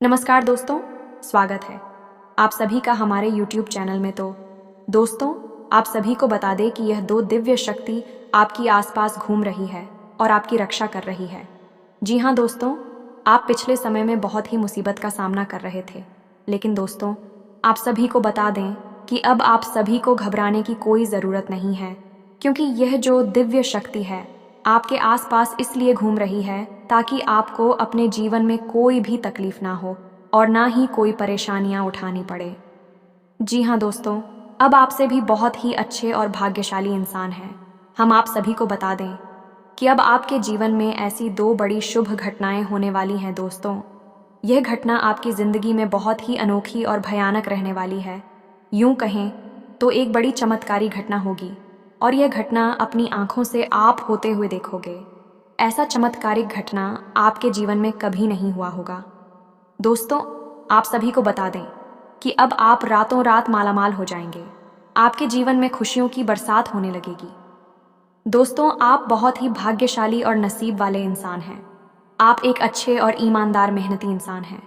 नमस्कार दोस्तों, स्वागत है आप सभी का हमारे YouTube चैनल में। तो दोस्तों, आप सभी को बता दें कि यह दो दिव्य शक्ति आपकी आसपास घूम रही है और आपकी रक्षा कर रही है। जी हाँ दोस्तों, आप पिछले समय में बहुत ही मुसीबत का सामना कर रहे थे, लेकिन दोस्तों आप सभी को बता दें कि अब आप सभी को घबराने की कोई ज़रूरत नहीं है, क्योंकि यह जो दिव्य शक्ति है आपके आसपास इसलिए घूम रही है ताकि आपको अपने जीवन में कोई भी तकलीफ ना हो और ना ही कोई परेशानियां उठानी पड़े। जी हाँ दोस्तों, अब आपसे भी बहुत ही अच्छे और भाग्यशाली इंसान हैं। हम आप सभी को बता दें कि अब आपके जीवन में ऐसी दो बड़ी शुभ घटनाएं होने वाली हैं दोस्तों। यह घटना आपकी ज़िंदगी में बहुत ही अनोखी और भयानक रहने वाली है। यूं कहें तो एक बड़ी चमत्कारी घटना होगी और यह घटना अपनी आंखों से आप होते हुए देखोगे। ऐसा चमत्कारिक घटना आपके जीवन में कभी नहीं हुआ होगा। दोस्तों, आप सभी को बता दें कि अब आप रातों रात मालामाल हो जाएंगे। आपके जीवन में खुशियों की बरसात होने लगेगी। दोस्तों, आप बहुत ही भाग्यशाली और नसीब वाले इंसान हैं। आप एक अच्छे और ईमानदार मेहनती इंसान हैं,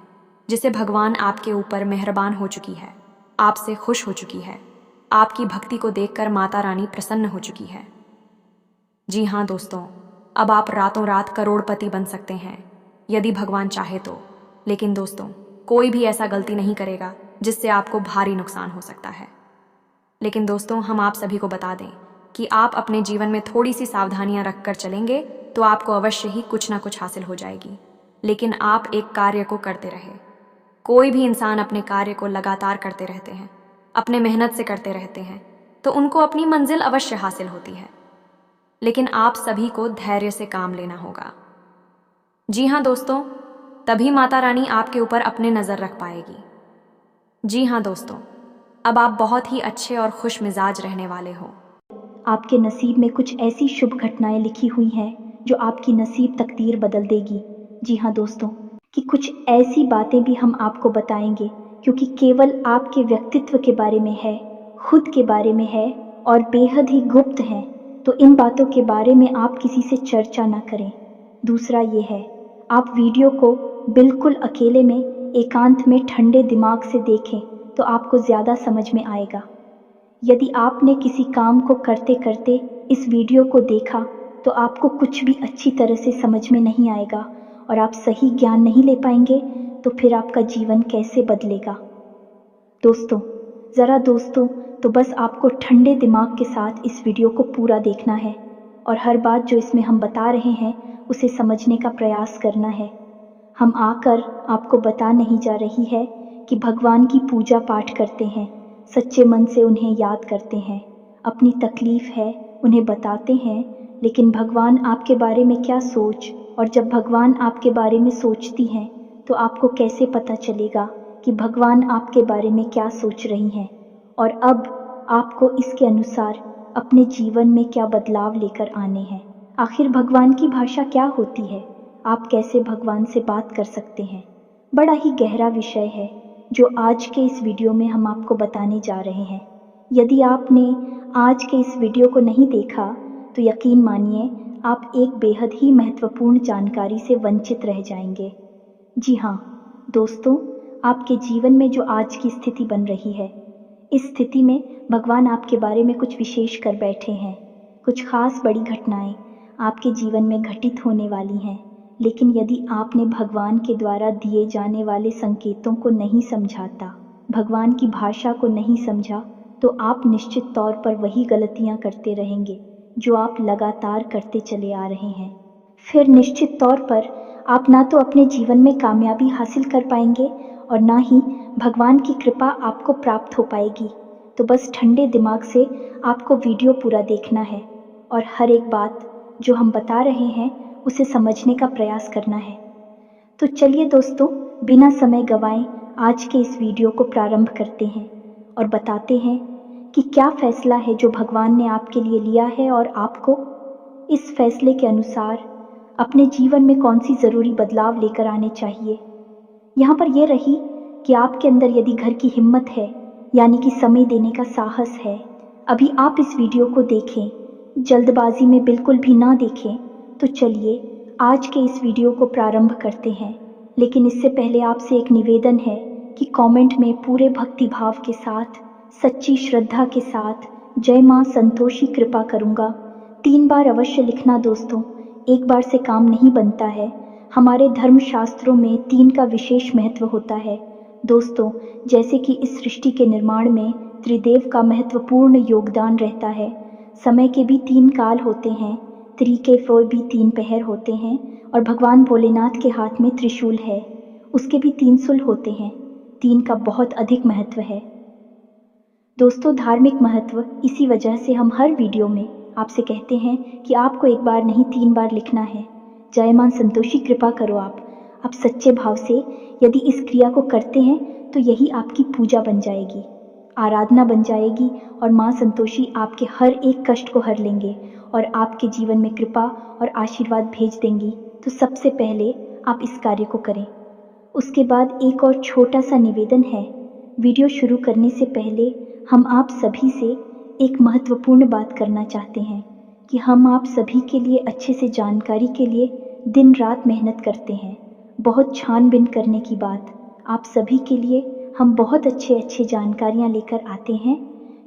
जिसे भगवान आपके ऊपर मेहरबान हो चुकी है, आपसे खुश हो चुकी है। आपकी भक्ति को देखकर माता रानी प्रसन्न हो चुकी है। जी हाँ दोस्तों, अब आप रातों रात करोड़पति बन सकते हैं यदि भगवान चाहे तो। लेकिन दोस्तों, कोई भी ऐसा गलती नहीं करेगा जिससे आपको भारी नुकसान हो सकता है। लेकिन दोस्तों, हम आप सभी को बता दें कि आप अपने जीवन में थोड़ी सी सावधानियां रखकर चलेंगे तो आपको अवश्य ही कुछ ना कुछ हासिल हो जाएगी। लेकिन आप एक कार्य को करते रहे। कोई भी इंसान अपने कार्य को लगातार करते रहते हैं, अपने मेहनत से करते रहते हैं, तो उनको अपनी मंजिल अवश्य हासिल होती है। लेकिन आप सभी को धैर्य से काम लेना होगा। जी हाँ दोस्तों, तभी माता रानी आपके ऊपर अपने नज़र रख पाएगी। जी हाँ दोस्तों, अब आप बहुत ही अच्छे और खुश मिजाज रहने वाले हो। आपके नसीब में कुछ ऐसी शुभ घटनाएं लिखी हुई हैं जो आपकी नसीब तकदीर बदल देगी। जी हाँ दोस्तों, कि कुछ ऐसी बातें भी हम आपको बताएंगे क्योंकि केवल आपके व्यक्तित्व के बारे में है, खुद के बारे में है और बेहद ही गुप्त हैं। तो इन बातों के बारे में आप किसी से चर्चा ना करें। दूसरा ये है, आप वीडियो को बिल्कुल अकेले में एकांत में ठंडे दिमाग से देखें तो आपको ज़्यादा समझ में आएगा। यदि आपने किसी काम को करते करते इस वीडियो को देखा तो आपको कुछ भी अच्छी तरह से समझ में नहीं आएगा और आप सही ज्ञान नहीं ले पाएंगे, तो फिर आपका जीवन कैसे बदलेगा। दोस्तों तो बस आपको ठंडे दिमाग के साथ इस वीडियो को पूरा देखना है और हर बात जो इसमें हम बता रहे हैं उसे समझने का प्रयास करना है। हम आकर आपको बता नहीं जा रही है कि भगवान की पूजा पाठ करते हैं, सच्चे मन से उन्हें याद करते हैं, अपनी तकलीफ है उन्हें बताते हैं, लेकिन भगवान आपके बारे में क्या सोच, और जब भगवान आपके बारे में सोचती हैं तो आपको कैसे पता चलेगा कि भगवान आपके बारे में क्या सोच रही हैं, और अब आपको इसके अनुसार अपने जीवन में क्या बदलाव लेकर आने हैं। आखिर भगवान की भाषा क्या होती है, आप कैसे भगवान से बात कर सकते हैं। बड़ा ही गहरा विषय है जो आज के इस वीडियो में हम आपको बताने जा रहे हैं। यदि आपने आज के इस वीडियो को नहीं देखा तो यकीन मानिए आप एक बेहद ही महत्वपूर्ण जानकारी से वंचित रह जाएंगे। जी हाँ दोस्तों, आपके जीवन में जो आज की स्थिति बन रही है, इस स्थिति में भगवान आपके बारे में कुछ विशेष कर बैठे हैं। कुछ खास बड़ी घटनाएं आपके जीवन में घटित होने वाली हैं, लेकिन यदि आपने भगवान के द्वारा दिए जाने वाले संकेतों को नहीं समझाता, भगवान की भाषा को नहीं समझा, तो आप निश्चित तौर पर वही गलतियां करते रहेंगे जो आप लगातार करते चले आ रहे हैं। फिर निश्चित तौर पर आप ना तो अपने जीवन में कामयाबी हासिल कर पाएंगे और ना ही भगवान की कृपा आपको प्राप्त हो पाएगी। तो बस ठंडे दिमाग से आपको वीडियो पूरा देखना है और हर एक बात जो हम बता रहे हैं उसे समझने का प्रयास करना है। तो चलिए दोस्तों, बिना समय गवाएं आज के इस वीडियो को प्रारंभ करते हैं और बताते हैं कि क्या फैसला है जो भगवान ने आपके लिए लिया है और आपको इस फैसले के अनुसार अपने जीवन में कौन सी ज़रूरी बदलाव लेकर आने चाहिए। यहाँ पर यह रही कि आपके अंदर यदि घर की हिम्मत है, यानी कि समय देने का साहस है, अभी आप इस वीडियो को देखें, जल्दबाजी में बिल्कुल भी ना देखें। तो चलिए आज के इस वीडियो को प्रारंभ करते हैं लेकिन इससे पहले आपसे एक निवेदन है कि कमेंट में पूरे भक्ति भाव के साथ, सच्ची श्रद्धा के साथ जय माँ संतोषी कृपा करूँगा 3 बार अवश्य लिखना दोस्तों। एक बार से काम नहीं बनता है। हमारे धर्मशास्त्रों में 3 का विशेष महत्व होता है दोस्तों। जैसे कि इस सृष्टि के निर्माण में त्रिदेव का महत्वपूर्ण योगदान रहता है। समय के भी 3 काल होते हैं, त्रि के भी 3 पहर होते हैं और भगवान भोलेनाथ के हाथ में त्रिशूल है, उसके भी 3 शूल होते हैं। 3 का बहुत अधिक महत्व है दोस्तों। धार्मिक महत्व, इसी वजह से हम हर वीडियो में आपसे कहते हैं कि आपको एक बार नहीं 3 बार लिखना है। जय मां संतोषी कृपा करो। आप सच्चे भाव से यदि इस क्रिया को करते हैं तो यही आपकी पूजा बन जाएगी, आराधना बन जाएगी और मां संतोषी आपके हर एक कष्ट को हर लेंगे और आपके जीवन में कृपा और आशीर्वाद भेज देंगी। तो सबसे पहले आप इस कार्य को करें। उसके बाद एक और छोटा सा निवेदन है। वीडियो शुरू करने से पहले हम आप सभी से एक महत्वपूर्ण बात करना चाहते हैं कि हम आप सभी के लिए अच्छे से जानकारी के लिए दिन रात मेहनत करते हैं। बहुत छानबीन करने की बात, आप सभी के लिए हम बहुत अच्छे जानकारियाँ लेकर आते हैं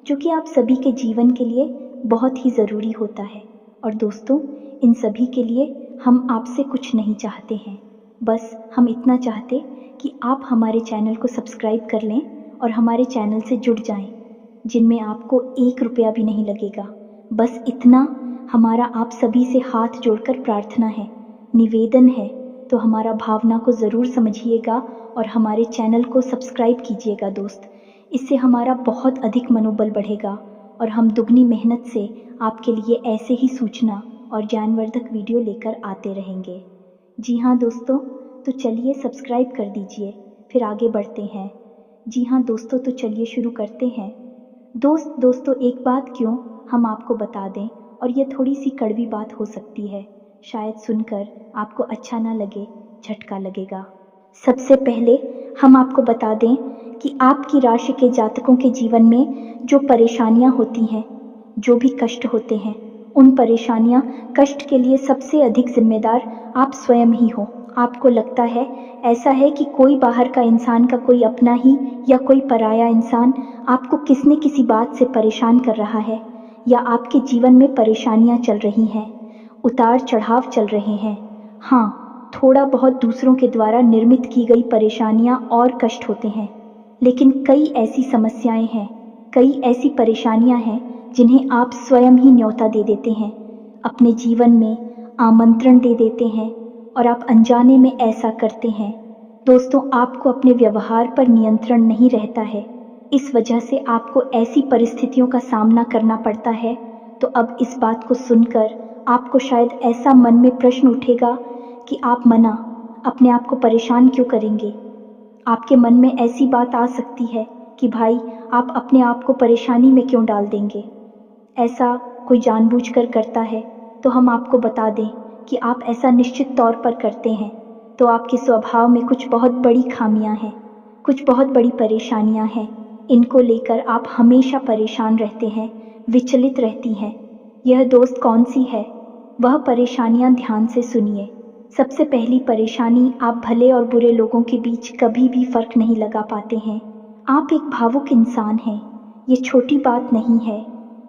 जो कि आप सभी के जीवन के लिए बहुत ही ज़रूरी होता है। और दोस्तों, इन सभी के लिए हम आपसे कुछ नहीं चाहते हैं, बस हम इतना चाहते कि आप हमारे चैनल को सब्सक्राइब कर लें और हमारे चैनल से जुड़ जाएं, जिनमें आपको 1 रुपया भी नहीं लगेगा। बस इतना हमारा आप सभी से हाथ जोड़कर प्रार्थना है, निवेदन है। तो हमारा भावना को ज़रूर समझिएगा और हमारे चैनल को सब्सक्राइब कीजिएगा दोस्त। इससे हमारा बहुत अधिक मनोबल बढ़ेगा और हम दुगनी मेहनत से आपके लिए ऐसे ही सूचना और ज्ञानवर्धक वीडियो लेकर आते रहेंगे। जी हाँ दोस्तों, तो चलिए सब्सक्राइब कर दीजिए, फिर आगे बढ़ते हैं। जी हाँ दोस्तों, तो चलिए शुरू करते हैं। दोस्तों एक बात क्यों हम आपको बता दें, और ये थोड़ी सी कड़वी बात हो सकती है, शायद सुनकर आपको अच्छा ना लगे, झटका लगेगा। सबसे पहले हम आपको बता दें कि आपकी राशि के जातकों के जीवन में जो परेशानियां होती हैं, जो भी कष्ट होते हैं, उन परेशानियां, कष्ट के लिए सबसे अधिक जिम्मेदार आप स्वयं ही हो। आपको लगता है ऐसा है कि कोई बाहर का इंसान का कोई अपना ही या कोई पराया इंसान आपको किसी न किसी बात से परेशान कर रहा है, या आपके जीवन में परेशानियां चल रही हैं, उतार चढ़ाव चल रहे हैं। हाँ, थोड़ा बहुत दूसरों के द्वारा निर्मित की गई परेशानियां और कष्ट होते हैं, लेकिन कई ऐसी समस्याएं हैं, कई ऐसी परेशानियां हैं जिन्हें आप स्वयं ही न्योता दे देते हैं, अपने जीवन में आमंत्रण दे देते हैं और आप अनजाने में ऐसा करते हैं। दोस्तों, आपको अपने व्यवहार पर नियंत्रण नहीं रहता है, इस वजह से आपको ऐसी परिस्थितियों का सामना करना पड़ता है। तो अब इस बात को सुनकर आपको शायद ऐसा मन में प्रश्न उठेगा कि आप अपने आप को परेशान क्यों करेंगे। आपके मन में ऐसी बात आ सकती है कि भाई, आप अपने आप को परेशानी में क्यों डाल देंगे। ऐसा कोई जानबूझकर करता है तो हम आपको बता दें कि आप ऐसा निश्चित तौर पर करते हैं, तो आपके स्वभाव में कुछ बहुत बड़ी खामियां हैं, कुछ बहुत बड़ी परेशानियां हैं। इनको लेकर आप हमेशा परेशान रहते हैं, विचलित रहती हैं। यह दोस्त कौन सी है, वह परेशानियां ध्यान से सुनिए। सबसे पहली परेशानी, आप भले और बुरे लोगों के बीच कभी भी फर्क नहीं लगा पाते हैं। आप एक भावुक इंसान हैं। ये छोटी बात नहीं है,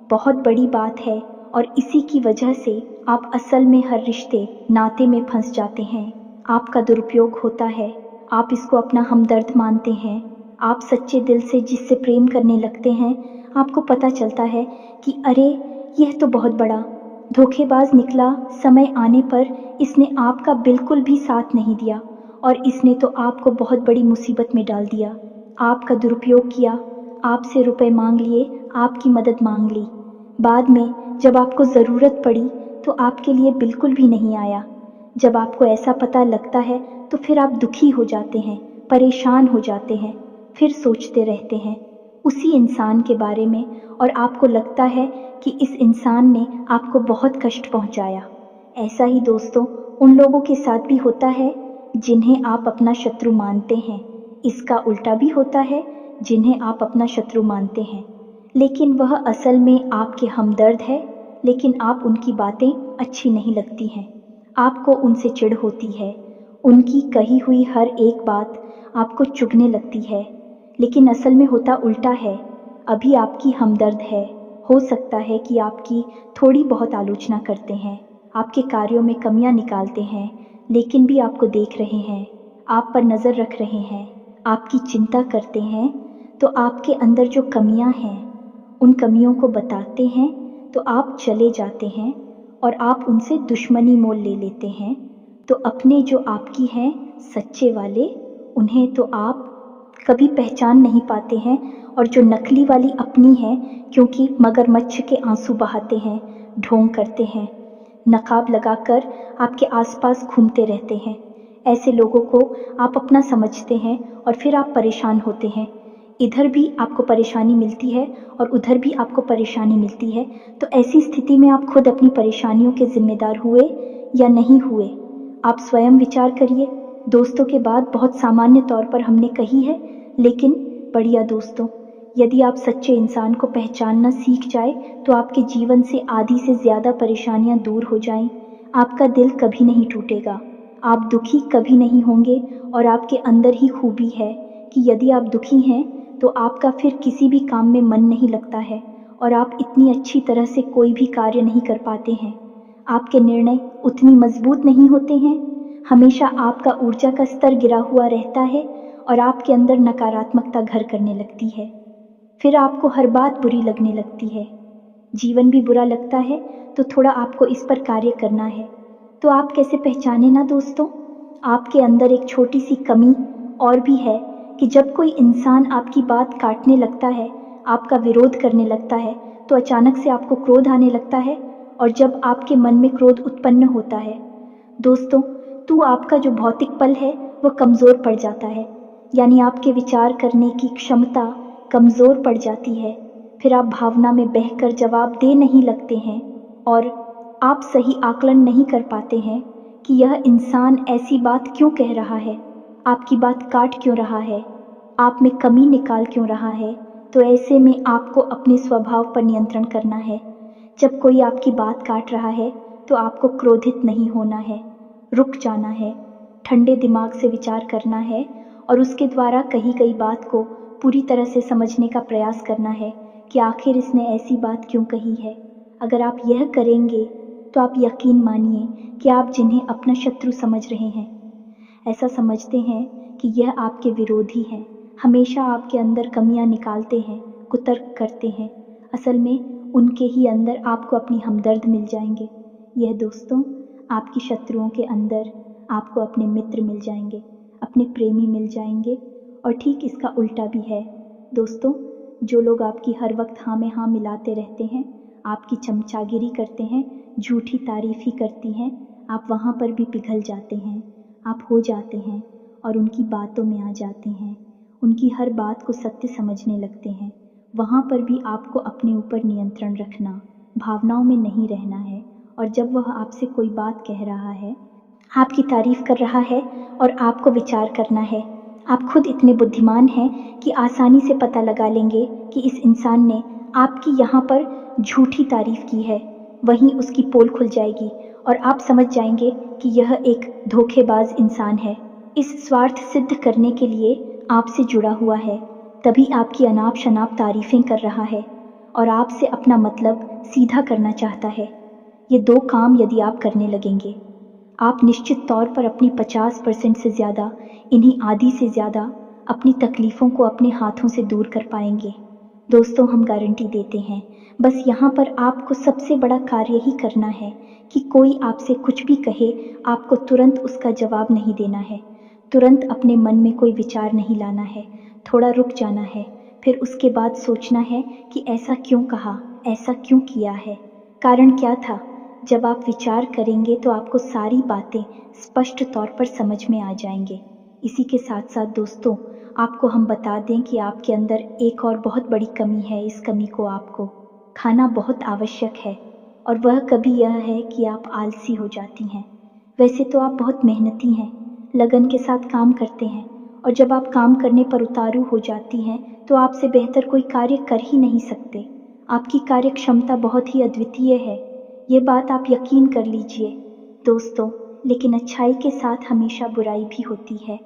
बहुत बड़ी बात है, और इसी की वजह से आप असल में हर रिश्ते नाते में फंस जाते हैं। आपका दुरुपयोग होता है, आप इसको अपना हमदर्द मानते हैं। आप सच्चे दिल से जिससे प्रेम करने लगते हैं, आपको पता चलता है कि अरे, यह तो बहुत बड़ा धोखेबाज निकला। समय आने पर इसने आपका बिल्कुल भी साथ नहीं दिया और इसने तो आपको बहुत बड़ी मुसीबत में डाल दिया। आपका दुरुपयोग किया, आपसे रुपए मांग लिए, आपकी मदद मांग ली। बाद में जब आपको ज़रूरत पड़ी तो आपके लिए बिल्कुल भी नहीं आया। जब आपको ऐसा पता लगता है तो फिर आप दुखी हो जाते हैं, परेशान हो जाते हैं, फिर सोचते रहते हैं उसी इंसान के बारे में, और आपको लगता है कि इस इंसान ने आपको बहुत कष्ट पहुंचाया। ऐसा ही दोस्तों उन लोगों के साथ भी होता है जिन्हें आप अपना शत्रु मानते हैं। इसका उल्टा भी होता है, जिन्हें आप अपना शत्रु मानते हैं लेकिन वह असल में आपके हमदर्द है, लेकिन आप उनकी बातें अच्छी नहीं लगती हैं, आपको उनसे चिढ़ होती है, उनकी कही हुई हर एक बात आपको चुभने लगती है, लेकिन असल में होता उल्टा है। अभी आपकी हमदर्द है। हो सकता है कि आपकी थोड़ी बहुत आलोचना करते हैं, आपके कार्यों में कमियां निकालते हैं, लेकिन भी आपको देख रहे हैं, आप पर नज़र रख रहे हैं, आपकी चिंता करते हैं, तो आपके अंदर जो कमियां हैं उन कमियों को बताते हैं, तो आप चले जाते हैं और आप उनसे दुश्मनी मोल ले लेते हैं। तो अपने जो आपकी हैं सच्चे वाले, उन्हें तो आप कभी पहचान नहीं पाते हैं, और जो नकली वाली अपनी है, क्योंकि मगरमच्छ के आंसू बहाते हैं, ढोंग करते हैं, नकाब लगाकर आपके आसपास घूमते रहते हैं, ऐसे लोगों को आप अपना समझते हैं और फिर आप परेशान होते हैं। इधर भी आपको परेशानी मिलती है और उधर भी आपको परेशानी मिलती है। तो ऐसी स्थिति में आप खुद अपनी परेशानियों के जिम्मेदार हुए या नहीं हुए, आप स्वयं विचार करिए। दोस्तों के बात बहुत सामान्य तौर पर हमने कही है, लेकिन बढ़िया दोस्तों, यदि आप सच्चे इंसान को पहचानना सीख जाए तो आपके जीवन से आधी से ज़्यादा परेशानियां दूर हो जाएं। आपका दिल कभी नहीं टूटेगा, आप दुखी कभी नहीं होंगे, और आपके अंदर ही खूबी है कि यदि आप दुखी हैं तो आपका फिर किसी भी काम में मन नहीं लगता है और आप इतनी अच्छी तरह से कोई भी कार्य नहीं कर पाते हैं। आपके निर्णय उतनी मजबूत नहीं होते हैं, हमेशा आपका ऊर्जा का स्तर गिरा हुआ रहता है और आपके अंदर नकारात्मकता घर करने लगती है। फिर आपको हर बात बुरी लगने लगती है, जीवन भी बुरा लगता है, तो थोड़ा आपको इस पर कार्य करना है। तो आप कैसे पहचाने ना दोस्तों, आपके अंदर एक छोटी सी कमी और भी है कि जब कोई इंसान आपकी बात काटने लगता है, आपका विरोध करने लगता है, तो अचानक से आपको क्रोध आने लगता है, और जब आपके मन में क्रोध उत्पन्न होता है दोस्तों, तो आपका जो भौतिक पल है वह कमज़ोर पड़ जाता है, यानी आपके विचार करने की क्षमता कमज़ोर पड़ जाती है। फिर आप भावना में बहकर जवाब दे नहीं लगते हैं और आप सही आकलन नहीं कर पाते हैं कि यह इंसान ऐसी बात क्यों कह रहा है, आपकी बात काट क्यों रहा है, आप में कमी निकाल क्यों रहा है। तो ऐसे में आपको अपने स्वभाव पर नियंत्रण करना है। जब कोई आपकी बात काट रहा है तो आपको क्रोधित नहीं होना है, रुक जाना है, ठंडे दिमाग से विचार करना है और उसके द्वारा कही गई बात को पूरी तरह से समझने का प्रयास करना है कि आखिर इसने ऐसी बात क्यों कही है। अगर आप यह करेंगे तो आप यकीन मानिए कि आप जिन्हें अपना शत्रु समझ रहे हैं, ऐसा समझते हैं कि यह आपके विरोधी हैं, हमेशा आपके अंदर कमियां निकालते हैं, कुतर्क करते हैं, असल में उनके ही अंदर आपको अपनी हमदर्द मिल जाएंगे। यह दोस्तों, आपकी शत्रुओं के अंदर आपको अपने मित्र मिल जाएंगे, अपने प्रेमी मिल जाएंगे। और ठीक इसका उल्टा भी है दोस्तों, जो लोग आपकी हर वक्त हाँ में हाँ मिलाते रहते हैं, आपकी चमचागिरी करते हैं, झूठी तारीफ ही करती हैं, आप वहाँ पर भी पिघल जाते हैं, आप हो जाते हैं और उनकी बातों में आ जाते हैं, उनकी हर बात को सत्य समझने लगते हैं। वहाँ पर भी आपको अपने ऊपर नियंत्रण रखना, भावनाओं में नहीं रहना है। और जब वह आपसे कोई बात कह रहा है, आपकी तारीफ कर रहा है, और आपको विचार करना है। आप खुद इतने बुद्धिमान हैं कि आसानी से पता लगा लेंगे कि इस इंसान ने आपकी यहाँ पर झूठी तारीफ की है, वहीं उसकी पोल खुल जाएगी और आप समझ जाएंगे कि यह एक धोखेबाज इंसान है, इस स्वार्थ सिद्ध करने के लिए आपसे जुड़ा हुआ है, तभी आपकी अनाप शनाप तारीफें कर रहा है और आपसे अपना मतलब सीधा करना चाहता है। ये दो काम यदि आप करने लगेंगे, आप निश्चित तौर पर अपनी 50% से ज़्यादा, इन्हीं आधी से ज़्यादा अपनी तकलीफ़ों को अपने हाथों से दूर कर पाएंगे। दोस्तों, हम गारंटी देते हैं। बस यहाँ पर आपको सबसे बड़ा कार्य ही करना है कि कोई आपसे कुछ भी कहे, आपको तुरंत उसका जवाब नहीं देना है, तुरंत अपने मन में कोई विचार नहीं लाना है, थोड़ा रुक जाना है, फिर उसके बाद सोचना है कि ऐसा क्यों कहा, ऐसा क्यों किया है, कारण क्या था। जब आप विचार करेंगे तो आपको सारी बातें स्पष्ट तौर पर समझ में आ जाएंगे। इसी के साथ साथ दोस्तों, आपको हम बता दें कि आपके अंदर एक और बहुत बड़ी कमी है। इस कमी को आपको खाना बहुत आवश्यक है, और वह कभी यह है कि आप आलसी हो जाती हैं। वैसे तो आप बहुत मेहनती हैं, लगन के साथ काम करते हैं, और जब आप काम करने पर उतारू हो जाती हैं तो आपसे बेहतर कोई कार्य कर ही नहीं सकते। आपकी कार्य क्षमता बहुत ही अद्वितीय है, ये बात आप यकीन कर लीजिए। दोस्तों, लेकिन अच्छाई के साथ हमेशा बुराई भी होती है।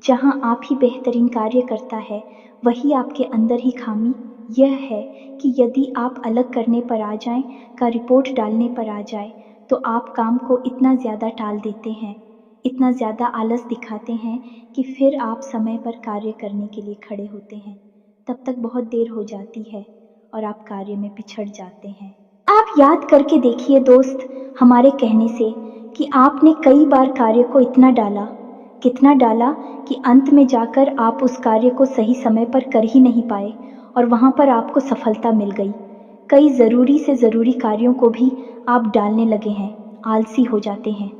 जहाँ आप ही बेहतरीन कार्य करता है, वही आपके अंदर ही खामी यह है कि यदि आप अलग करने पर आ जाएं, का रिपोर्ट डालने पर आ जाए, तो आप काम को इतना ज़्यादा टाल देते हैं, इतना ज़्यादा आलस दिखाते हैं कि फिर आप समय पर कार्य करने के लिए खड़े होते हैं। तब तक बहुत देर हो जाती है और आप कार्य में पिछड़ जाते हैं। आप याद करके देखिए दोस्त, हमारे कहने से कि आपने कई बार कार्य को इतना डाला, कितना डाला कि अंत में जाकर आप उस कार्य को सही समय पर कर ही नहीं पाए और वहाँ पर आपको सफलता मिल गई। कई ज़रूरी से ज़रूरी कार्यों को भी आप डालने लगे हैं, आलसी हो जाते हैं।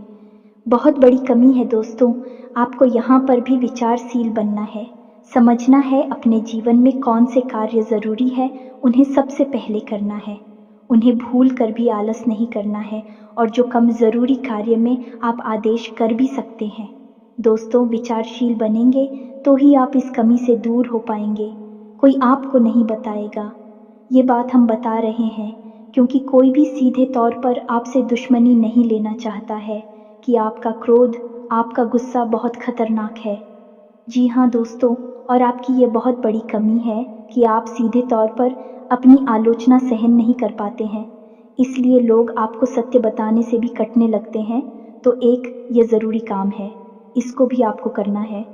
बहुत बड़ी कमी है दोस्तों, आपको यहाँ पर भी विचारशील बनना है, समझना है अपने जीवन में कौन से कार्य ज़रूरी है, उन्हें सबसे पहले करना है, उन्हें भूल कर भी आलस नहीं करना है, और जो कम ज़रूरी कार्य में आप आदेश कर भी सकते हैं। दोस्तों, विचारशील बनेंगे तो ही आप इस कमी से दूर हो पाएंगे। कोई आपको नहीं बताएगा, ये बात हम बता रहे हैं क्योंकि कोई भी सीधे तौर पर आपसे दुश्मनी नहीं लेना चाहता है कि आपका क्रोध, आपका गुस्सा बहुत खतरनाक है। जी हाँ दोस्तों, और आपकी ये बहुत बड़ी कमी है कि आप सीधे तौर पर अपनी आलोचना सहन नहीं कर पाते हैं, इसलिए लोग आपको सत्य बताने से भी कटने लगते हैं। तो एक ये ज़रूरी काम है, इसको भी आपको करना है।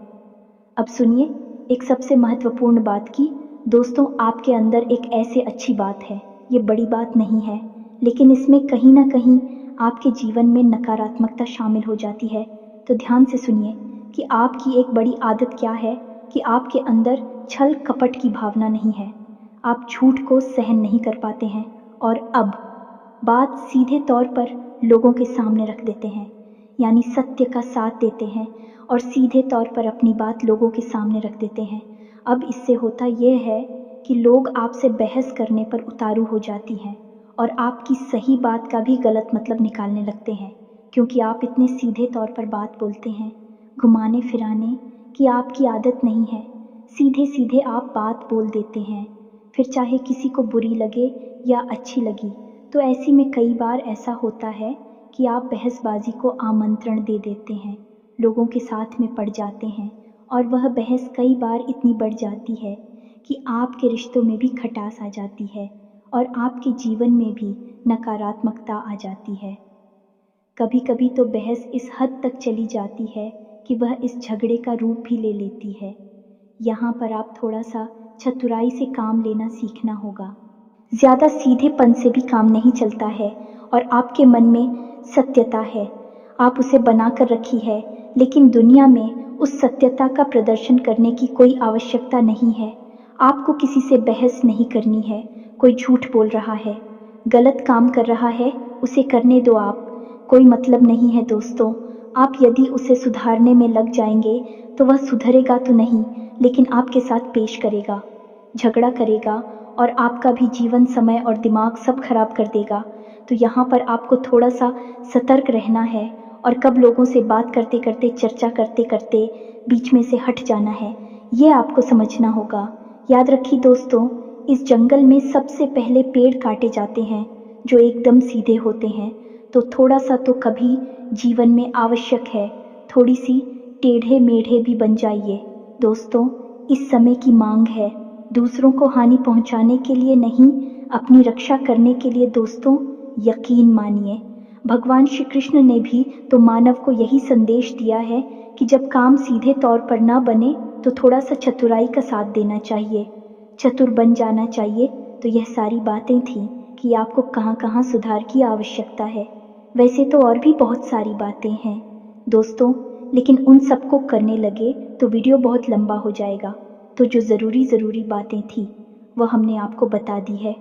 अब सुनिए एक सबसे महत्वपूर्ण बात की। दोस्तों, आपके अंदर एक ऐसे अच्छी बात है, ये बड़ी बात नहीं है, लेकिन इसमें कहीं ना कहीं आपके जीवन में नकारात्मकता शामिल हो जाती है। तो ध्यान से सुनिए कि आपकी एक बड़ी आदत क्या है कि आपके अंदर छल कपट की भावना नहीं है, आप झूठ को सहन नहीं कर पाते हैं और अब बात सीधे तौर पर लोगों के सामने रख देते हैं, यानी सत्य का साथ देते हैं और सीधे तौर पर अपनी बात लोगों के सामने रख देते हैं। अब इससे होता यह है कि लोग आपसे बहस करने पर उतारू हो जाती हैं और आपकी सही बात का भी गलत मतलब निकालने लगते हैं, क्योंकि आप इतने सीधे तौर पर बात बोलते हैं, घुमाने फिराने की आपकी आदत नहीं है। सीधे सीधे आप बात बोल देते हैं, फिर चाहे किसी को बुरी लगे या अच्छी लगी। तो ऐसी में कई बार ऐसा होता है कि आप बहसबाजी को आमंत्रण दे देते हैं, लोगों के साथ में पड़ जाते हैं और वह बहस कई बार इतनी बढ़ जाती है कि आपके रिश्तों में भी खटास आ जाती है और आपके जीवन में भी नकारात्मकता आ जाती है। कभी कभी तो बहस इस हद तक चली जाती है कि वह इस झगड़े का रूप भी ले लेती है। यहाँ पर आप थोड़ा सा चतुराई से काम लेना सीखना होगा। ज़्यादा सीधेपन से भी काम नहीं चलता है और आपके मन में सत्यता है, आप उसे बना कर रखी है, लेकिन दुनिया में उस सत्यता का प्रदर्शन करने की कोई आवश्यकता नहीं है। आपको किसी से बहस नहीं करनी है। कोई झूठ बोल रहा है, गलत काम कर रहा है, उसे करने दो आप, कोई मतलब नहीं है दोस्तों। आप यदि उसे सुधारने में लग जाएंगे तो वह सुधरेगा तो नहीं, लेकिन आपके साथ पेश करेगा, झगड़ा करेगा और आपका भी जीवन, समय और दिमाग सब खराब कर देगा। तो यहाँ पर आपको थोड़ा सा सतर्क रहना है और कब लोगों से बात करते करते, चर्चा करते करते बीच में से हट जाना है, ये आपको समझना होगा। याद रखिए दोस्तों, इस जंगल में सबसे पहले पेड़ काटे जाते हैं जो एकदम सीधे होते हैं। तो थोड़ा सा तो कभी जीवन में आवश्यक है, थोड़ी सी टेढ़े मेढ़े भी बन जाइए दोस्तों। इस समय की मांग है, दूसरों को हानि पहुंचाने के लिए नहीं, अपनी रक्षा करने के लिए दोस्तों। यकीन मानिए, भगवान श्री कृष्ण ने भी तो मानव को यही संदेश दिया है कि जब काम सीधे तौर पर ना बने तो थोड़ा सा चतुराई का साथ देना चाहिए, चतुर बन जाना चाहिए। तो यह सारी बातें थी कि आपको कहाँ कहाँ सुधार की आवश्यकता है। वैसे तो और भी बहुत सारी बातें हैं दोस्तों, लेकिन उन सबको करने लगे तो वीडियो बहुत लंबा हो जाएगा। तो जो ज़रूरी बातें थी वह हमने आपको बता दी है,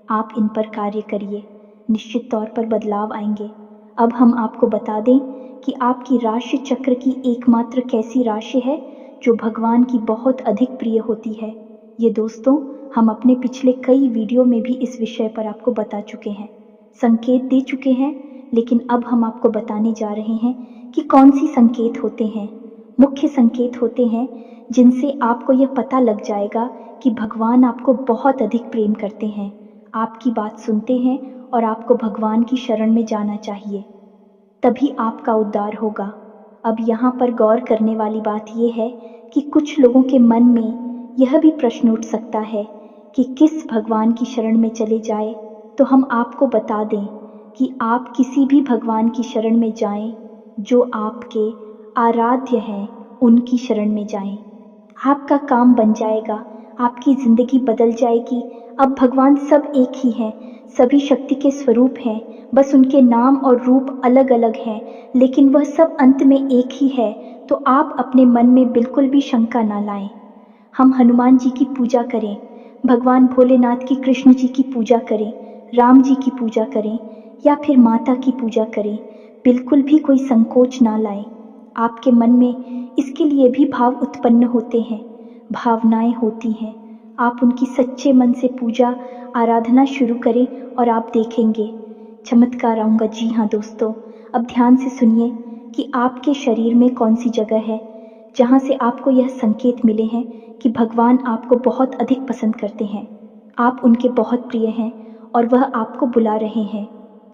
आप इन पर कार्य करिए, निश्चित तौर पर बदलाव आएंगे। अब हम आपको बता दें कि आपकी राशि चक्र की एकमात्र कैसी राशि है जो भगवान की बहुत अधिक प्रिय होती है। ये दोस्तों, हम अपने पिछले कई वीडियो में भी इस विषय पर आपको बता चुके हैं, संकेत दे चुके हैं, लेकिन अब हम आपको बताने जा रहे हैं कि कौन सी संकेत होते हैं। मुख्य संकेत होते हैं जिनसे आपको यह पता लग जाएगा कि भगवान आपको बहुत अधिक प्रेम करते हैं, आपकी बात सुनते हैं और आपको भगवान की शरण में जाना चाहिए। तभी आपका उद्धार होगा। अब यहाँ पर गौर करने वाली बात यह है कि कुछ लोगों के मन में यह भी प्रश्न उठ सकता है कि किस भगवान की शरण में चले जाए। तो हम आपको बता दें कि आप किसी भी भगवान की शरण में जाएं जो आपके आराध्य हैं, उनकी शरण में जाएं। आपका काम बन जाएगा, आपकी जिंदगी बदल जाएगी। अब भगवान सब एक ही हैं, सभी शक्ति के स्वरूप हैं, बस उनके नाम और रूप अलग अलग हैं, लेकिन वह सब अंत में एक ही है। तो आप अपने मन में बिल्कुल भी शंका ना लाएं। हम हनुमान जी की पूजा करें, भगवान भोलेनाथ की, कृष्ण जी की पूजा करें, राम जी की पूजा करें या फिर माता की पूजा करें, बिल्कुल भी कोई संकोच ना लाएं। आपके मन में इसके लिए भी भाव उत्पन्न होते हैं, भावनाएं होती हैं। आप उनकी सच्चे मन से पूजा आराधना शुरू करें और आप देखेंगे चमत्कार आऊँगा। जी हाँ दोस्तों, अब ध्यान से सुनिए कि आपके शरीर में कौन सी जगह है जहाँ से आपको यह संकेत मिले हैं कि भगवान आपको बहुत अधिक पसंद करते हैं, आप उनके बहुत प्रिय हैं और वह आपको बुला रहे हैं,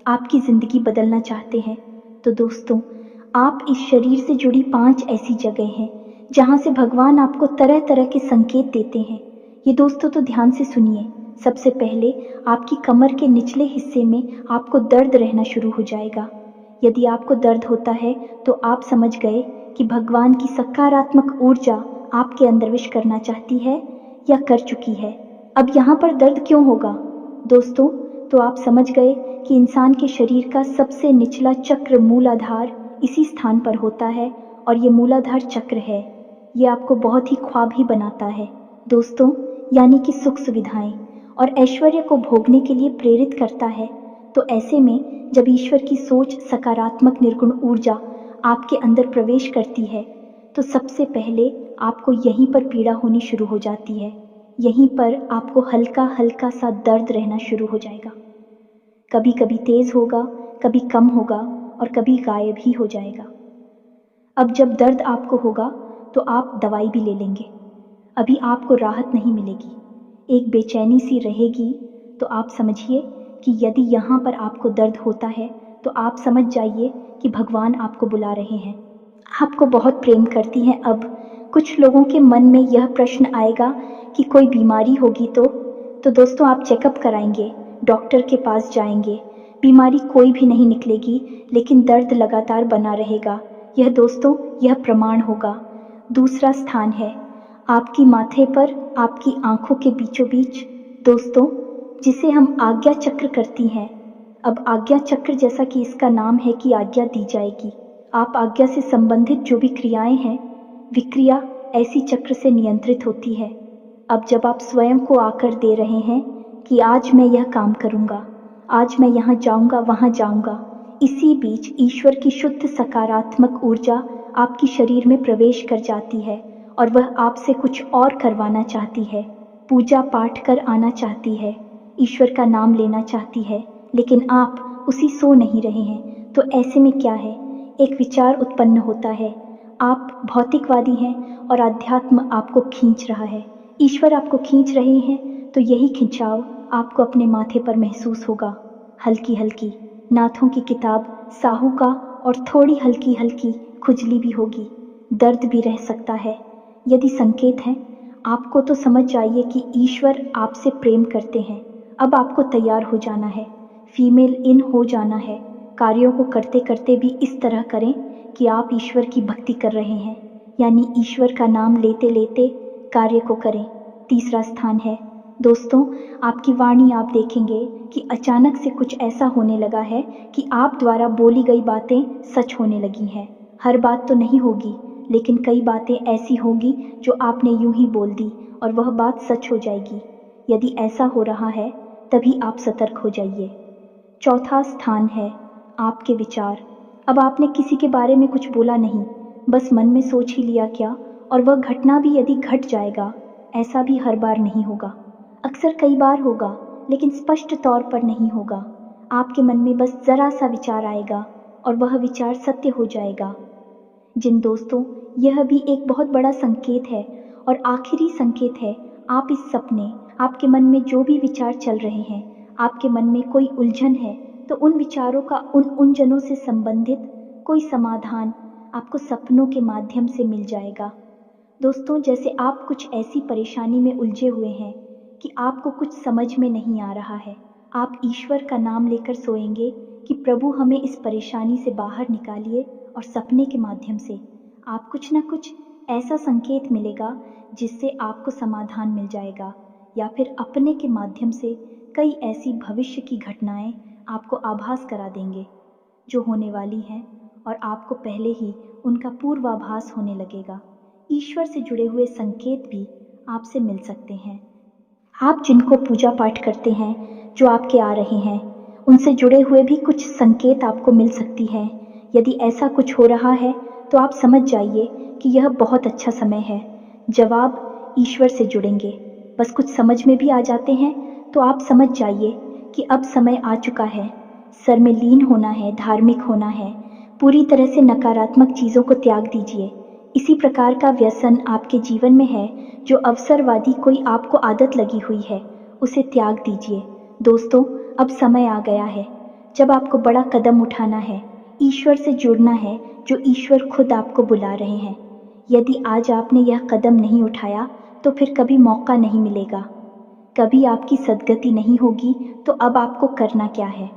आपकी ज़िंदगी बदलना चाहते हैं। तो दोस्तों, आप इस शरीर से जुड़ी 5 ऐसी जगह हैं जहाँ से भगवान आपको तरह तरह के संकेत देते हैं। ये दोस्तों तो ध्यान से सुनिए। सबसे पहले आपकी कमर के निचले हिस्से में आपको दर्द रहना शुरू हो जाएगा। यदि आपको दर्द होता है तो आप समझ गए कि भगवान की सकारात्मक ऊर्जा आपके अंदर विश करना चाहती है या कर चुकी है। अब यहाँ पर दर्द क्यों होगा दोस्तों? तो आप समझ गए कि इंसान के शरीर का सबसे निचला चक्र मूलाधार इसी स्थान पर होता है और ये मूलाधार चक्र है, ये आपको बहुत ही ख्वाबी बनाता है दोस्तों, यानी कि सुख सुविधाएं और ऐश्वर्य को भोगने के लिए प्रेरित करता है। तो ऐसे में जब ईश्वर की सोच, सकारात्मक निर्गुण ऊर्जा आपके अंदर प्रवेश करती है तो सबसे पहले आपको यहीं पर पीड़ा होनी शुरू हो जाती है। यहीं पर आपको हल्का हल्का सा दर्द रहना शुरू हो जाएगा। कभी कभी तेज होगा, कभी कम होगा और कभी गायब ही हो जाएगा। अब जब दर्द आपको होगा तो आप दवाई भी ले लेंगे, अभी आपको राहत नहीं मिलेगी, एक बेचैनी सी रहेगी। तो आप समझिए कि यदि यहाँ पर आपको दर्द होता है तो आप समझ जाइए कि भगवान आपको बुला रहे हैं, आपको बहुत प्रेम करती हैं। अब कुछ लोगों के मन में यह प्रश्न आएगा कि कोई बीमारी होगी तो दोस्तों आप चेकअप कराएंगे, डॉक्टर के पास जाएंगे, बीमारी कोई भी नहीं निकलेगी, लेकिन दर्द लगातार बना रहेगा। यह दोस्तों यह प्रमाण होगा। दूसरा स्थान है आपकी माथे पर, आपकी आंखों के बीचों बीच दोस्तों, जिसे हम आज्ञा चक्र करती हैं। अब आज्ञा चक्र, जैसा कि इसका नाम है कि आज्ञा दी जाएगी, आप आज्ञा से संबंधित जो भी क्रियाएं हैं, विक्रिया ऐसी चक्र से नियंत्रित होती है। अब जब आप स्वयं को आकर दे रहे हैं कि आज मैं यह काम करूंगा, आज मैं यहाँ जाऊंगा, वहाँ जाऊंगा, इसी बीच ईश्वर की शुद्ध सकारात्मक ऊर्जा आपकी शरीर में प्रवेश कर जाती है और वह आपसे कुछ और करवाना चाहती है, पूजा पाठ कर आना चाहती है, ईश्वर का नाम लेना चाहती है, लेकिन आप उसी सो नहीं रहे हैं। तो ऐसे में क्या है, एक विचार उत्पन्न होता है, आप भौतिकवादी हैं और अध्यात्म आपको खींच रहा है, ईश्वर आपको खींच रहे हैं। तो यही खिंचाव आपको अपने माथे पर महसूस होगा, हल्की हल्की नाथों की किताब साहू का और थोड़ी हल्की हल्की खुजली भी होगी, दर्द भी रह सकता है। यदि संकेत है आपको तो समझ जाइए कि ईश्वर आपसे प्रेम करते हैं। अब आपको तैयार हो जाना है, फीमेल इन हो जाना है। कार्यों को करते करते भी इस तरह करें कि आप ईश्वर की भक्ति कर रहे हैं, यानी ईश्वर का नाम लेते लेते कार्य को करें। तीसरा स्थान है दोस्तों आपकी वाणी। आप देखेंगे कि अचानक से कुछ ऐसा होने लगा है कि आप द्वारा बोली गई बातें सच होने लगी हैं। हर बात तो नहीं होगी, लेकिन कई बातें ऐसी होंगी जो आपने यूं ही बोल दी और वह बात सच हो जाएगी। यदि ऐसा हो रहा है तभी आप सतर्क हो जाइए। चौथा स्थान है आपके विचार। अब आपने किसी के बारे में कुछ बोला नहीं, बस मन में सोच ही लिया क्या, और वह घटना भी यदि घट जाएगा, ऐसा भी हर बार नहीं होगा, अक्सर कई बार होगा, लेकिन स्पष्ट तौर पर नहीं होगा। आपके मन में बस जरा सा विचार आएगा और वह विचार सत्य हो जाएगा। जिन दोस्तों, यह भी एक बहुत बड़ा संकेत है और आखिरी संकेत है। आप इस सपने, आपके मन में जो भी विचार चल रहे हैं, आपके मन में कोई उलझन है, तो उन विचारों का उन जनों से संबंधित कोई समाधान आपको सपनों के माध्यम से मिल जाएगा। दोस्तों, जैसे आप कुछ ऐसी परेशानी में उलझे हुए हैं कि आपको कुछ समझ में नहीं आ रहा है, आप ईश्वर का नाम लेकर सोएंगे कि प्रभु हमें इस परेशानी से बाहर निकालिए, और सपने के माध्यम से आप कुछ न कुछ ऐसा संकेत मिलेगा जिससे आपको समाधान मिल जाएगा, या फिर अपने के माध्यम से कई ऐसी भविष्य की घटनाएं आपको आभास करा देंगे जो होने वाली हैं, और आपको पहले ही उनका पूर्वाभास होने लगेगा। ईश्वर से जुड़े हुए संकेत भी आपसे मिल सकते हैं। आप जिनको पूजा पाठ करते हैं, जो आपके आ रहे हैं, उनसे जुड़े हुए भी कुछ संकेत आपको मिल सकती है। यदि ऐसा कुछ हो रहा है तो आप समझ जाइए कि यह बहुत अच्छा समय है। जवाब ईश्वर से जुड़ेंगे। बस कुछ समझ में भी आ जाते हैं तो आप समझ जाइए कि अब समय आ चुका है। सर में लीन होना है, धार्मिक होना है, पूरी तरह से नकारात्मक चीज़ों को त्याग दीजिए। इसी प्रकार का व्यसन आपके जीवन में है जो अवसरवादी कोई आपको आदत लगी हुई है, उसे त्याग दीजिए। दोस्तों, अब समय आ गया है जब आपको बड़ा कदम उठाना है, ईश्वर से जुड़ना है, जो ईश्वर खुद आपको बुला रहे हैं। यदि आज आपने यह कदम नहीं उठाया तो फिर कभी मौका नहीं मिलेगा, कभी आपकी सद्गति नहीं होगी। तो अब आपको करना क्या है?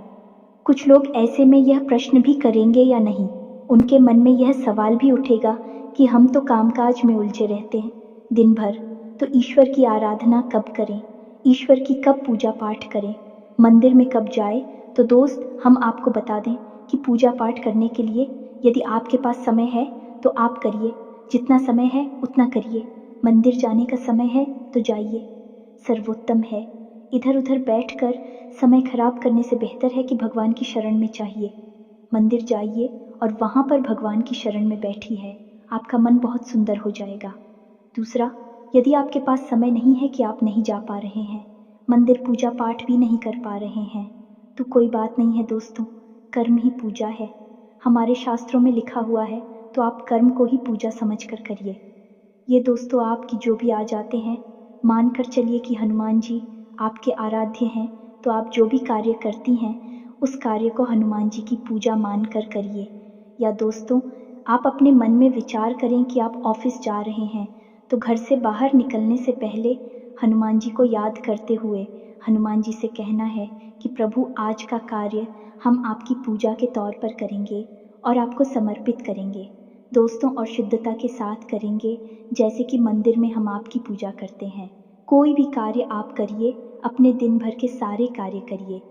कुछ लोग ऐसे में यह प्रश्न भी करेंगे या नहीं, उनके मन में यह सवाल भी उठेगा कि हम तो कामकाज में उलझे रहते हैं दिन भर, तो ईश्वर की आराधना कब करें, ईश्वर की कब पूजा पाठ करें, मंदिर में कब जाए। तो दोस्त, हम आपको बता दें कि पूजा पाठ करने के लिए यदि आपके पास समय है तो आप करिए, जितना समय है उतना करिए। मंदिर जाने का समय है तो जाइए, सर्वोत्तम है। इधर उधर बैठकर समय खराब करने से बेहतर है कि भगवान की शरण में चाहिए, मंदिर जाइए और वहाँ पर भगवान की शरण में बैठी है, आपका मन बहुत सुंदर हो जाएगा। दूसरा, यदि आपके पास समय नहीं है कि आप नहीं जा पा रहे हैं, मंदिर पूजा पाठ भी नहीं कर पा रहे हैं, तो कोई बात नहीं है दोस्तों, कर्म ही पूजा है। हमारे शास्त्रों में लिखा हुआ है, तो आप कर्म को ही पूजा समझकर करिए। ये दोस्तों आपकी जो भी आ जाते हैं, मानकर चलिए कि हनुमान जी आपके आराध्य हैं, तो आप जो भी कार्य करती हैं उस कार्य को हनुमान जी की पूजा मानकर करिए। या दोस्तों, आप अपने मन में विचार करें कि आप ऑफिस जा रहे हैं, तो घर से बाहर निकलने से पहले हनुमान जी को याद करते हुए हनुमान जी से कहना है कि प्रभु, आज का कार्य हम आपकी पूजा के तौर पर करेंगे और आपको समर्पित करेंगे दोस्तों, और शुद्धता के साथ करेंगे, जैसे कि मंदिर में हम आपकी पूजा करते हैं। कोई भी कार्य आप करिए, अपने दिन भर के सारे कार्य करिए,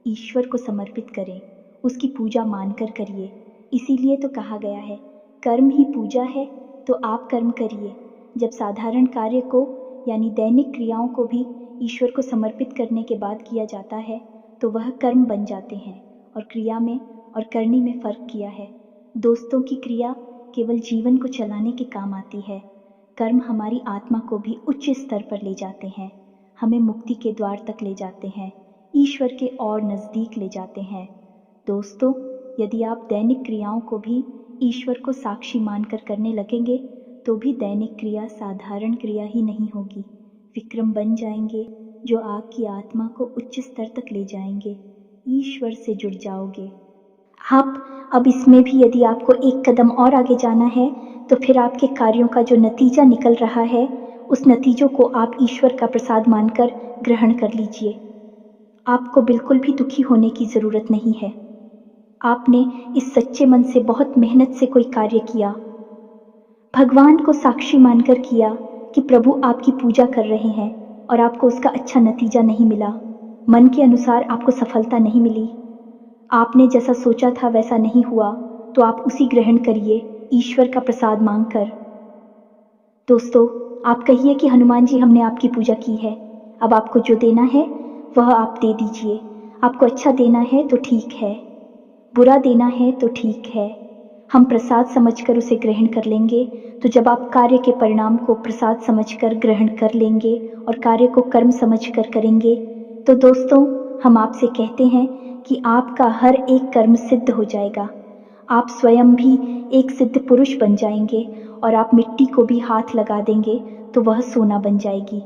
ईश्वर को समर्पित करें, उसकी पूजा मानकर करिए। इसीलिए तो कहा गया है, कर्म ही पूजा है, तो आप कर्म करिए। जब साधारण कार्य को यानी दैनिक क्रियाओं को भी ईश्वर को समर्पित करने के बाद किया जाता है, तो वह कर्म बन जाते हैं। और क्रिया में और करनी में फर्क किया है दोस्तों, की क्रिया केवल जीवन को चलाने के काम आती है, कर्म हमारी आत्मा को भी उच्च स्तर पर ले जाते हैं, हमें मुक्ति के द्वार तक ले जाते हैं, ईश्वर के और नज़दीक ले जाते हैं। दोस्तों, यदि आप दैनिक क्रियाओं को भी ईश्वर को साक्षी मानकर करने लगेंगे, तो भी दैनिक क्रिया साधारण क्रिया ही नहीं होगी, विक्रम बन जाएंगे जो आपकी आत्मा को उच्च स्तर तक ले जाएंगे, ईश्वर से जुड़ जाओगे आप। अब इसमें भी यदि आपको एक कदम और आगे जाना है, तो फिर आपके कार्यों का जो नतीजा निकल रहा है, उस नतीजों को आप ईश्वर का प्रसाद मानकर ग्रहण कर लीजिए। आपको बिल्कुल भी दुखी होने की ज़रूरत नहीं है। आपने इस सच्चे मन से बहुत मेहनत से कोई कार्य किया, भगवान को साक्षी मानकर किया कि प्रभु आपकी पूजा कर रहे हैं, और आपको उसका अच्छा नतीजा नहीं मिला, मन के अनुसार आपको सफलता नहीं मिली, आपने जैसा सोचा था वैसा नहीं हुआ, तो आप उसी ग्रहण करिए ईश्वर का प्रसाद मांगकर। दोस्तों, आप कहिए कि हनुमान जी, हमने आपकी पूजा की है, अब आपको जो देना है वह आप दे दीजिए। आपको अच्छा देना है तो ठीक है, बुरा देना है तो ठीक है, हम प्रसाद समझकर उसे ग्रहण कर लेंगे। तो जब आप कार्य के परिणाम को प्रसाद समझकर ग्रहण कर लेंगे और कार्य को कर्म समझकर करेंगे, तो दोस्तों, हम आपसे कहते हैं कि आपका हर एक कर्म सिद्ध हो जाएगा। आप स्वयं भी एक सिद्ध पुरुष बन जाएंगे, और आप मिट्टी को भी हाथ लगा देंगे तो वह सोना बन जाएगी।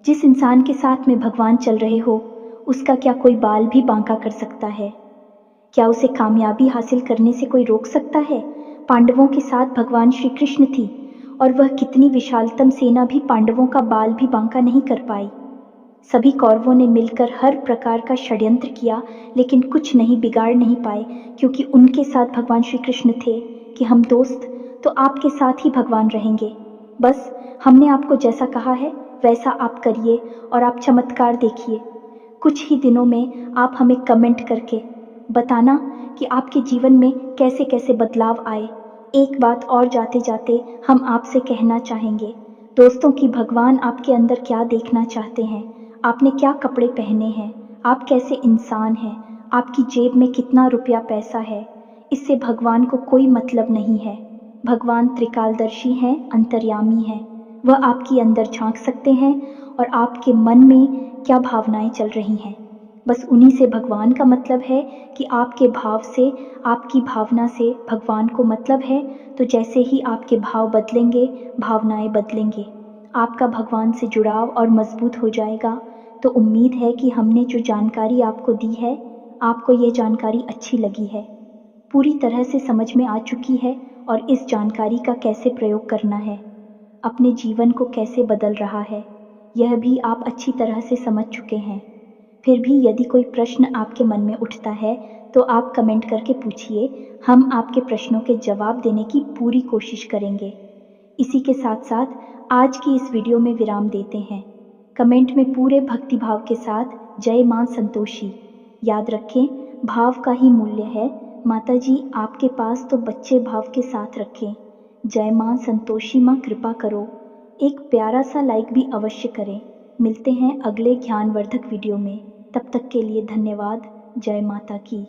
जिस इंसान के साथ में भगवान चल रहे हो, उसका क्या कोई बाल भी बांका कर सकता है? क्या उसे कामयाबी हासिल करने से कोई रोक सकता है? पांडवों के साथ भगवान श्री कृष्ण थी और वह कितनी विशालतम सेना भी पांडवों का बाल भी बांका नहीं कर पाई। सभी कौरवों ने मिलकर हर प्रकार का षड्यंत्र किया, लेकिन कुछ नहीं बिगाड़ नहीं पाए, क्योंकि उनके साथ भगवान श्री कृष्ण थे कि हम दोस्त तो आपके साथ ही भगवान रहेंगे। बस हमने आपको जैसा कहा है वैसा आप करिए और आप चमत्कार देखिए। कुछ ही दिनों में आप हमें कमेंट करके बताना कि आपके जीवन में कैसे कैसे बदलाव आए। एक बात और जाते जाते हम आपसे कहना चाहेंगे दोस्तों कि भगवान आपके अंदर क्या देखना चाहते हैं, आपने क्या कपड़े पहने हैं, आप कैसे इंसान हैं, आपकी जेब में कितना रुपया पैसा है, इससे भगवान को कोई मतलब नहीं है। भगवान त्रिकालदर्शी हैं, अंतर्यामी हैं। वह आपके अंदर झांक सकते हैं और आपके मन में क्या भावनाएं चल रही हैं, बस उन्हीं से भगवान का मतलब है कि आपके भाव से, आपकी भावना से भगवान को मतलब है। तो जैसे ही आपके भाव बदलेंगे, भावनाएं बदलेंगे, आपका भगवान से जुड़ाव और मजबूत हो जाएगा। तो उम्मीद है कि हमने जो जानकारी आपको दी है, आपको ये जानकारी अच्छी लगी है, पूरी तरह से समझ में आ चुकी है और इस जानकारी का कैसे प्रयोग करना है, अपने जीवन को कैसे बदल रहा है, यह भी आप अच्छी तरह से समझ चुके हैं। फिर भी यदि कोई प्रश्न आपके मन में उठता है तो आप कमेंट करके पूछिए, हम आपके प्रश्नों के जवाब देने की पूरी कोशिश करेंगे। इसी के साथ साथ आज की इस वीडियो में विराम देते हैं। कमेंट में पूरे भक्तिभाव के साथ जय मां संतोषी। याद रखें, भाव का ही मूल्य है। माता जी आपके पास तो बच्चे भाव के साथ रखें। जय मां संतोषी, मां कृपा करो। एक प्यारा सा लाइक भी अवश्य करें। मिलते हैं अगले ज्ञानवर्धक वीडियो में। तब तक के लिए धन्यवाद। जय माता की।